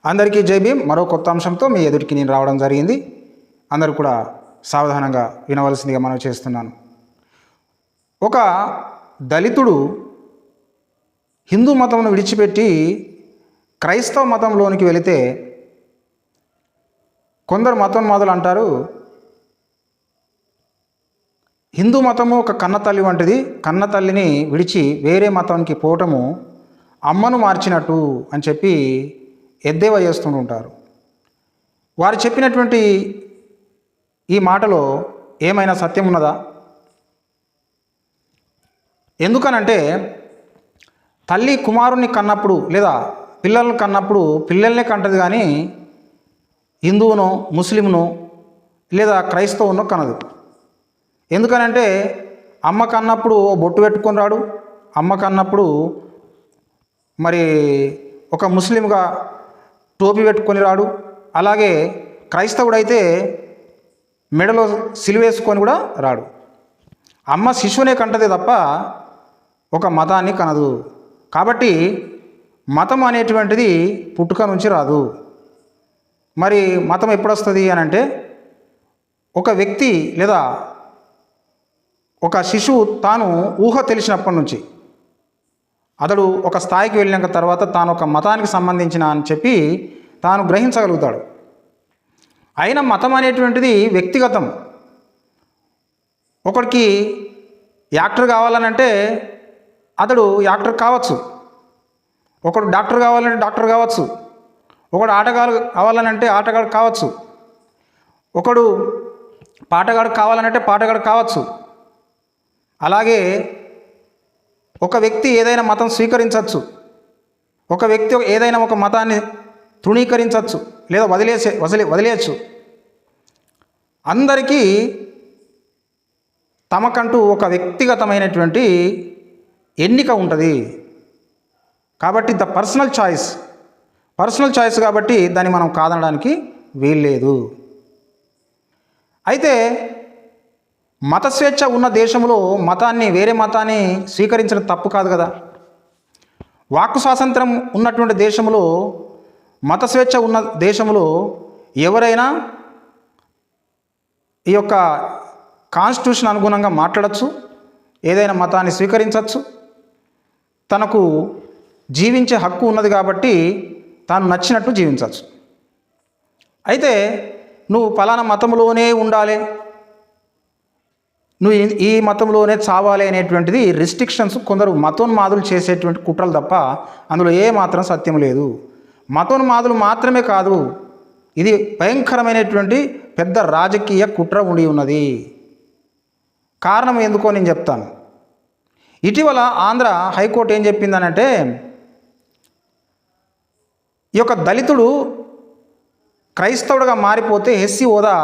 అందరికీ జై భీమ్. మరో కొత్త అంశంతో మీ ఎదుటికి నేను రావడం జరిగింది. అందరూ కూడా సావధానంగా వినవలసిందిగా మనం చేస్తున్నాను. ఒక దళితుడు హిందూ మతంను విడిచిపెట్టి క్రైస్తవ మతంలోనికి వెళితే కొందరు మతోన్మాదులు అంటారు, హిందూ మతము ఒక కన్నతల్లి వంటిది, కన్నతల్లిని విడిచి వేరే మతానికి పోవటము అమ్మను మార్చినట్టు అని చెప్పి ఎద్దేవా చేస్తుంటారు. వారు చెప్పినటువంటి ఈ మాటలో ఏమైనా సత్యం ఉన్నదా? ఎందుకనంటే తల్లి కుమారుణ్ణి కన్నప్పుడు లేదా పిల్లల్ని కన్నప్పుడు పిల్లల్నే కంటది, కానీ హిందువునో ముస్లింను లేదా క్రైస్తవునో కనదు. ఎందుకనంటే అమ్మ కన్నప్పుడు బొట్టు పెట్టుకొని రాడు, అమ్మ కన్నప్పుడు మరి ఒక ముస్లింగా టోపీ పెట్టుకొని రాడు. అలాగే క్రైస్తవుడైతే మెడలో సిలువేసుకొని కూడా రాడు. అమ్మ శిశువునే కంటదే తప్ప ఒక మతాన్ని కనదు. కాబట్టి మతం అనేటువంటిది పుట్టుక నుంచి రాదు. మరి మతం ఎప్పుడు వస్తుంది అని అంటే, ఒక వ్యక్తి లేదా ఒక శిశువు తాను ఊహ తెలిసినప్పటి నుంచి అతడు ఒక స్థాయికి వెళ్ళినాక తర్వాత తాను ఒక మతానికి సంబంధించిన అని చెప్పి తాను గ్రహించగలుగుతాడు. అయినా మతం అనేటువంటిది వ్యక్తిగతం. ఒకడికి యాక్టర్ కావాలనంటే అతడు యాక్టర్ కావచ్చు, ఒకడు డాక్టర్ కావాలంటే డాక్టర్ కావచ్చు, ఒకడు ఆటగాడు కావాలనంటే ఆటగాడు కావచ్చు, ఒకడు పాటగాడు కావాలనంటే పాటగాడు కావచ్చు. అలాగే ఒక వ్యక్తి ఏదైనా మతం స్వీకరించవచ్చు, ఒక వ్యక్తి ఏదైనా ఒక మతాన్ని తృణీకరించవచ్చు లేదా వదిలేయచ్చు. అందరికీ తమకంటూ ఒక వ్యక్తిగతమైనటువంటి ఎన్నిక ఉంటుంది. కాబట్టి పర్సనల్ చాయిస్ కాబట్టి దాన్ని మనం కాదనడానికి వీల్లేదు. అయితే మత స్వేచ్ఛ ఉన్న దేశంలో మతాన్ని వేరే మతాన్ని స్వీకరించడం తప్పు కాదు కదా. వాక్కు స్వాతంత్రం ఉన్నటువంటి దేశంలో, మత స్వేచ్ఛ ఉన్న దేశంలో ఎవరైనా ఈ యొక్క కాన్స్టిట్యూషన్ అనుగుణంగా మాట్లాడచ్చు, ఏదైనా మతాన్ని స్వీకరించవచ్చు. తనకు జీవించే హక్కు ఉన్నది కాబట్టి తాను నచ్చినట్టు జీవించవచ్చు. అయితే నువ్వు పలానా మతంలోనే ఉండాలి, నువ్వు ఈ మతంలోనే చావాలి అనేటువంటిది రిస్ట్రిక్షన్స్ కొందరు మతోన్మాదులు చేసేటువంటి కుట్రలు తప్ప అందులో ఏ మాత్రం సత్యం లేదు. మతోన్మాదులు మాత్రమే కాదు, ఇది భయంకరమైనటువంటి పెద్ద రాజకీయ కుట్ర ఉండి ఉన్నది. కారణం ఎందుకో నేను చెప్తాను. ఇటీవల ఆంధ్ర హైకోర్టు ఏం చెప్పిందనంటే, ఈ యొక్క దళితుడు క్రైస్తవుడిగా మారిపోతే ఎస్సీ హోదా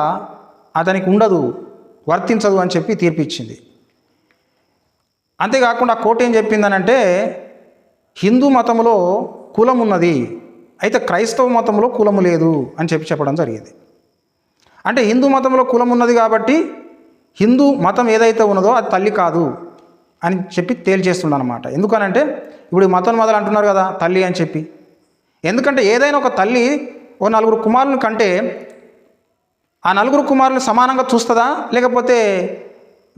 అతనికి ఉండదు, వర్తించదు అని చెప్పి తీర్పిచ్చింది. అంతేకాకుండా కోర్టు ఏం చెప్పిందనంటే, హిందూ మతంలో కులం ఉన్నది, అయితే క్రైస్తవ మతంలో కులము లేదు అని చెప్పడం జరిగింది. అంటే హిందూ మతంలో కులం ఉన్నది కాబట్టి హిందూ మతం ఏదైతే ఉన్నదో అది తల్లి కాదు అని చెప్పి తేల్చేస్తుండనమాట. ఎందుకనంటే ఇప్పుడు మతోన్మాదులు అంటున్నారు కదా తల్లి అని చెప్పి. ఎందుకంటే ఏదైనా ఒక తల్లి ఓ నలుగురు కుమారుని కంటే ఆ నలుగురు కుమారులను సమానంగా చూస్తుందా, లేకపోతే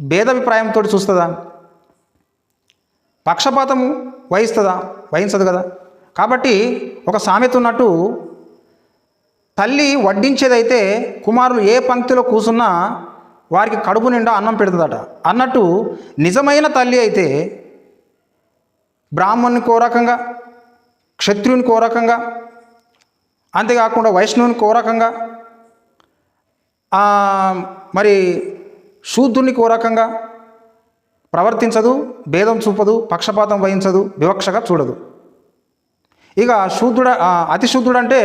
భేదాభిప్రాయంతో చూస్తుందా? పక్షపాతం వహించదు కదా. కాబట్టి ఒక సామెత ఉన్నట్టు, తల్లి వడ్డించేదైతే కుమారులు ఏ పంక్తిలో కూసున్నా వారికి కడుపు నిండా అన్నం పెడుతుందట అన్నట్టు, నిజమైన తల్లి అయితే బ్రాహ్మణునికి ఓ రకంగా, క్షత్రియునికి ఓ రకంగా, అంతేకాకుండా వైష్ణవునికి ఓ రకంగా, మరి శూద్రునికి ఓ రకంగా ప్రవర్తించదు, భేదం చూపదు, పక్షపాతం వహించదు, వివక్షగా చూడదు. ఇక అతి శూద్రుడు అంటే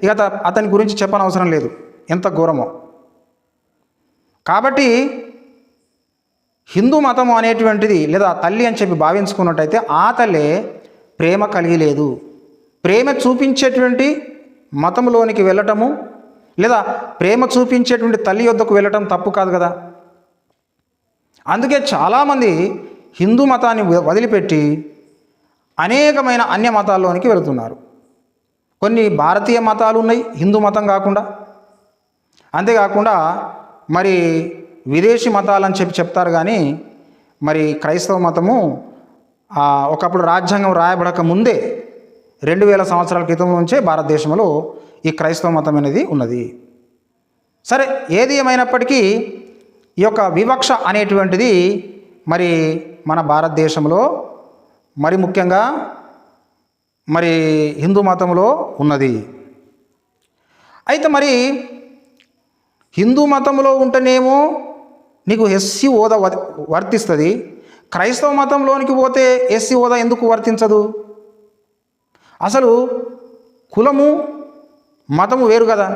ఇక అతని గురించి చెప్పనవసరం లేదు, ఎంత ఘోరమో. కాబట్టి హిందూ మతం అనేటువంటిది లేదా తల్లి అని చెప్పి భావించుకున్నట్టయితే ఆ తల్లే ప్రేమ కలిగి లేదు. ప్రేమ చూపించేటువంటి మతంలోనికి వెళ్ళటము లేదా ప్రేమ చూపించేటువంటి తల్లి యొద్దకు వెళ్ళటం తప్పు కాదు కదా. అందుకే చాలామంది హిందూ మతాన్ని వదిలిపెట్టి అనేకమైన అన్య మతాల్లోనికి వెళుతున్నారు. కొన్ని భారతీయ మతాలు ఉన్నాయి హిందూ మతం కాకుండా. అంతేకాకుండా మరి విదేశీ మతాలని చెప్తారు, కానీ మరి క్రైస్తవ మతము ఒకప్పుడు రాజ్యాంగం రాయబడక ముందే 2000 సంవత్సరాల క్రితం నుంచే భారతదేశంలో ఈ క్రైస్తవ మతం అనేది ఉన్నది. సరే, ఏది ఏమైనప్పటికీ ఈ యొక్క వివక్ష అనేటువంటిది మరి మన భారతదేశంలో మరి ముఖ్యంగా మరి హిందూ మతంలో ఉన్నది. అయితే మరి హిందూ మతంలో ఉంటేనేమో నీకు ఎస్సీ హోదా వర్తిస్తుంది, క్రైస్తవ మతంలోనికి పోతే ఎస్సీ హోదా ఎందుకు వర్తించదు? అసలు కులము మతము వేరు కదా.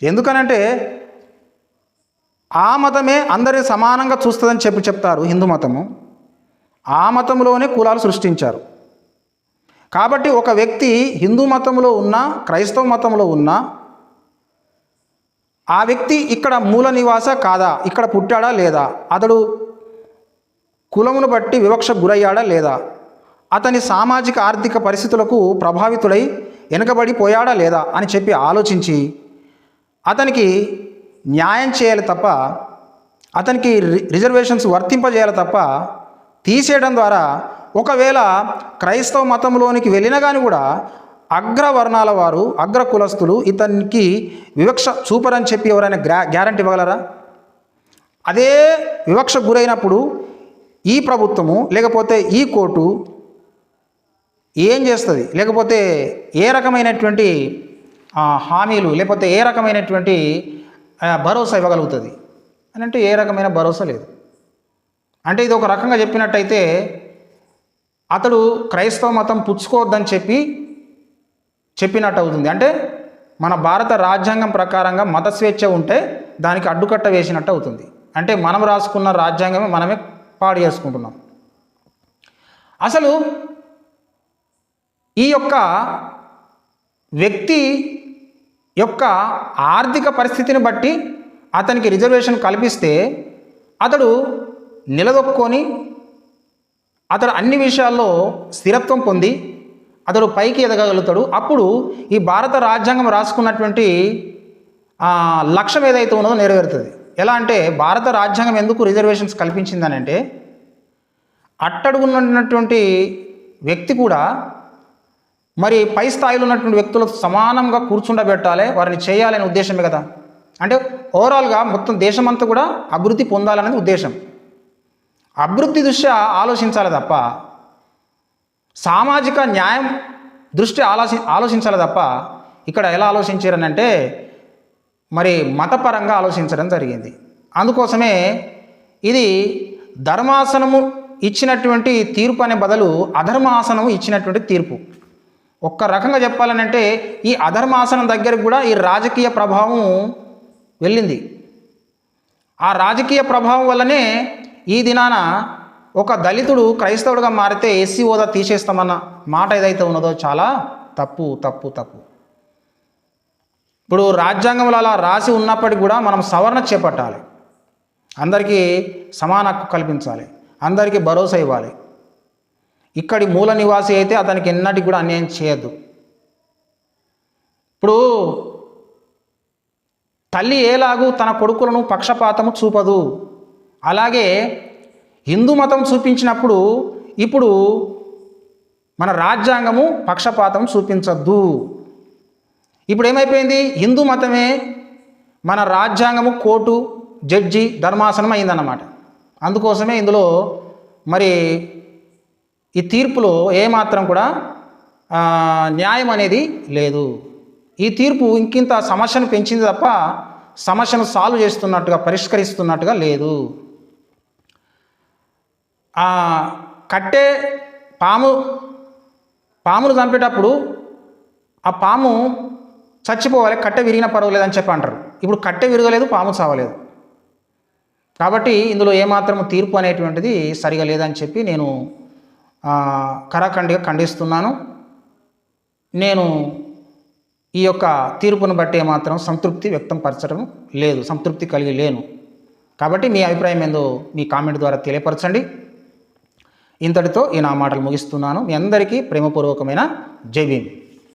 ఎందుకనంటే ఆ మతమే అందరిని సమానంగా చూస్తుందని చెప్తారు హిందూ మతము. ఆ మతంలోనే కులాలు సృష్టించారు. కాబట్టి ఒక వ్యక్తి హిందూ మతంలో ఉన్నా క్రైస్తవ మతంలో ఉన్నా ఆ వ్యక్తి ఇక్కడ మూల నివాస కాదా, ఇక్కడ పుట్టాడా లేదా, అతడు కులమును బట్టి వివక్షకు గురయ్యాడా లేదా, అతని సామాజిక ఆర్థిక పరిస్థితులకు ప్రభావితుడై వెనుకబడిపోయాడా లేదా అని చెప్పి ఆలోచించి అతనికి న్యాయం చేయాలి తప్ప, అతనికి రిజర్వేషన్స్ వర్తింపజేయాలి తప్ప తీసేయడం ద్వారా ఒకవేళ క్రైస్తవ మతంలోనికి వెళ్ళినా కానీ కూడా అగ్రవర్ణాల వారు, అగ్ర కులస్తులు ఇతనికి వివక్ష చూపరని చెప్పి ఎవరైనా గ్యారంటీ ఇవ్వగలరా? అదే వివక్ష గురైనప్పుడు ఈ ప్రభుత్వము లేకపోతే ఈ కోర్టు ఏం చేస్తుంది, లేకపోతే ఏ రకమైనటువంటి హామీలు లేకపోతే ఏ రకమైనటువంటి భరోసా ఇవ్వగలుగుతుంది అని అంటే ఏ రకమైన భరోసా లేదు. అంటే ఇది ఒక రకంగా చెప్పినట్టయితే అతడు క్రైస్తవ మతం పుచ్చుకోవద్దని చెప్పినట్టు అవుతుంది. అంటే మన భారత రాజ్యాంగం ప్రకారంగా మత స్వేచ్ఛ ఉంటే దానికి అడ్డుకట్ట వేసినట్టు అవుతుంది. అంటే మనం రాసుకున్న రాజ్యాంగమే మనమే పాడు చేసుకుంటున్నాం. అసలు ఈ యొక్క వ్యక్తి యొక్క ఆర్థిక పరిస్థితిని బట్టి అతనికి రిజర్వేషన్ కల్పిస్తే అతడు నిలదొక్కుని అతడు అన్ని విషయాల్లో స్థిరత్వం పొంది అతడు పైకి ఎదగలుగుతాడు. అప్పుడు ఈ భారత రాజ్యాంగం రాసుకున్నటువంటి లక్ష్యం ఏదైతే ఉన్నదో నెరవేరుతుంది. ఎలా అంటే భారత రాజ్యాంగం ఎందుకు రిజర్వేషన్స్ కల్పించిందని అంటే అట్టడుగున్నటువంటి వ్యక్తి కూడా మరి పై స్థాయిలో ఉన్నటువంటి వ్యక్తులతో సమానంగా కూర్చుండబెట్టాలి, వారిని చేయాలనే ఉద్దేశమే కదా. అంటే ఓవరాల్గా మొత్తం దేశమంతా కూడా అభివృద్ధి పొందాలనేది ఉద్దేశం. అభివృద్ధి దృష్ట్యా ఆలోచించాలి తప్ప సామాజిక న్యాయం దృష్ట్యా ఆలోచించాలి తప్ప ఇక్కడ ఎలా ఆలోచించారనంటే మరి మతపరంగా ఆలోచించడం జరిగింది. అందుకోసమే ఇది ధర్మాసనము ఇచ్చినటువంటి తీర్పు అనే బదులు అధర్మాసనము ఇచ్చినటువంటి తీర్పు. ఒక్క రకంగా చెప్పాలనంటే ఈ అధర్మాసనం దగ్గరకు కూడా ఈ రాజకీయ ప్రభావం వెళ్ళింది. ఆ రాజకీయ ప్రభావం వల్లనే ఈ దినాన ఒక దళితుడు క్రైస్తవుడిగా మారితే ఎస్సీ హోదా తీసేస్తామన్న మాట ఏదైతే ఉన్నదో చాలా తప్పు తప్పు తప్పు. ఇప్పుడు రాజ్యాంగంలో అలా రాసి ఉన్నప్పటికీ కూడా మనం సవరణ చేపట్టాలి, అందరికీ సమాన హక్కు కల్పించాలి, అందరికీ భరోసా ఇవ్వాలి. ఇక్కడి మూల నివాసి అయితే అతనికి ఎన్నటికి కూడా అన్యాయం చేయొద్దు. ఇప్పుడు తల్లి ఏలాగూ తన కొడుకులను పక్షపాతము చూపదు, అలాగే హిందూ మతం చూపించినప్పుడు ఇప్పుడు మన రాజ్యాంగము పక్షపాతం చూపించద్దు. ఇప్పుడు ఏమైపోయింది, హిందూ మతమే మన రాజ్యాంగము కోర్టు జడ్జి ధర్మాసనం అయిందన్నమాట. అందుకోసమే ఇందులో మరి ఈ తీర్పులో ఏమాత్రం కూడా న్యాయం అనేది లేదు. ఈ తీర్పు ఇంకింత సమస్యను పెంచింది తప్ప సమస్యను సాల్వ్ చేస్తున్నట్టుగా పరిష్కరిస్తున్నట్టుగా లేదు. కట్టే పామును చంపేటప్పుడు ఆ పాము చచ్చిపోవాలి, కట్టె విరిగిన పర్వాలేదు అని చెప్పి అంటారు. ఇప్పుడు కట్టె విరగలేదు, పాము చావలేదు. కాబట్టి ఇందులో ఏమాత్రం తీర్పు అనేటువంటిది సరిగా లేదని చెప్పి నేను కరాఖండిగా ఖండిస్తున్నాను. నేను ఈ యొక్క తీర్పును బట్టి ఏమాత్రం సంతృప్తి వ్యక్తం పరచడం లేదు, సంతృప్తి కలిగి లేను. కాబట్టి మీ అభిప్రాయం ఏందో మీ కామెంట్ ద్వారా తెలియపరచండి. ఇంతటితో ఈ నా మాటలు ముగిస్తున్నాను. మీ అందరికీ ప్రేమపూర్వకమైన జై భీమ్.